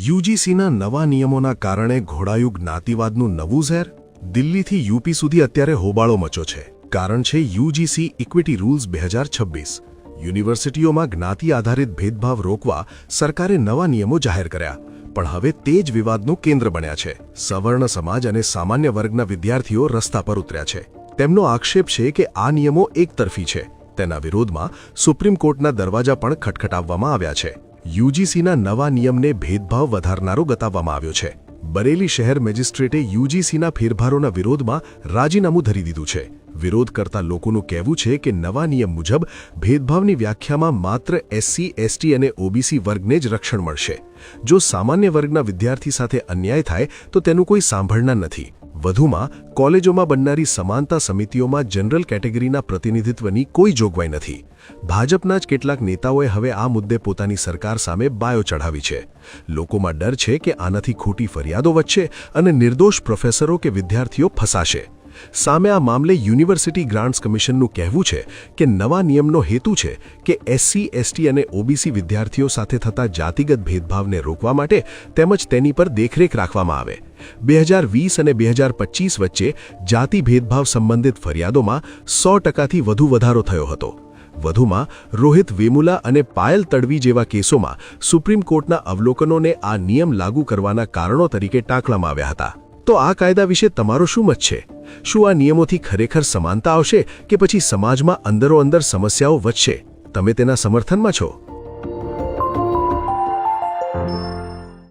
યુજીસીના નવા નિયમોના કારણે ઘોડાયું જ્ઞાતિવાદનું નવું ઝેર દિલ્હીથી યુપી સુધી અત્યારે હોબાળો મચ્યો છે. કારણ છે યુજીસી ઇક્વિટી રૂલ્સ 2026. યુનિવર્સિટીઓમાં જ્ઞાતિ આધારિત ભેદભાવ રોકવા સરકારે નવા નિયમો જાહેર કર્યા. પણ હવે તે જ વિવાદનું કેન્દ્ર બન્યા છે. સવર્ણ સમાજ અને સામાન્ય વર્ગના વિદ્યાર્થીઓ રસ્તા પર ઉતર્યા છે. તેમનો આક્ષેપ છે કે આ નિયમો એકતરફી છે. તેના વિરોધમાં સુપ્રીમ કોર્ટના દરવાજા પણ ખટખટાવવામાં આવ્યા છે. યુજીસીના નવા નિયમને ભેદભાવ વધારનારો બતાવવામાં આવ્યો છે. બરેલી શહેર મેજિસ્ટ્રેટે યુજીસીના ફેરફારોના વિરોધમાં રાજીનામું ધરી દીધું છે. વિરોધ કરતા લોકોનું કહેવું છે કે નવા નિયમ મુજબ ભેદભાવની વ્યાખ્યામાં માત્ર એસસી, એસટી અને ઓબીસી વર્ગને જ રક્ષણ મળશે. જો સામાન્ય વર્ગના વિદ્યાર્થી સાથે અન્યાય થાય તો તેનું કોઈ સાંભળના નથી. વધુમાં કોલેજોમાં બનનારી સમાનતા સમિતિઓમાં જનરલ કેટેગરીના પ્રતિનિધિત્વની કોઈ જોગવાઈ નથી. ભાજપના જ કેટલાક નેતાઓએ હવે આ મુદ્દે પોતાની સરકાર સામે બાયો ચઢાવી છે. લોકોમાં ડર છે કે આનાથી ખોટી ફરિયાદો વધશે અને નિર્દોષ પ્રોફેસરો કે વિદ્યાર્થીઓ ફસાશે. સામે આ મામલે યુનિવર્સિટી ગ્રાન્ટ્સ કમિશનનું કહેવું છે કે નવા નિયમનો હેતુ છે કે એસસી, એસટી અને ઓબીસી વિદ્યાર્થીઓ સાથે થતા જાતિગત ભેદભાવને રોકવા માટે તેમજ તેની પર દેખરેખ રાખવામાં આવે. 2020 અને 2025 વચ્ચે જાતિ ભેદભાવ સંબંધિત ફરિયાદોમાં 100%થી વધુ વધારો થયો હતો. વધુમાં રોહિત વેમુલા અને પાયલ તડવી જેવા કેસોમાં સુપ્રીમ કોર્ટના અવલોકનોને આ નિયમ લાગુ કરવાના કારણો તરીકે ટાંકવામાં આવ્યા હતા. તો આ કાયદા વિશે તમારો શું મત છે? શું આ નિયમોથી ખરેખર સમાનતા આવશે કે પછી સમાજમાં અંદરોઅંદર સમસ્યાઓ વધશે? તમે તેના સમર્થનમાં છો?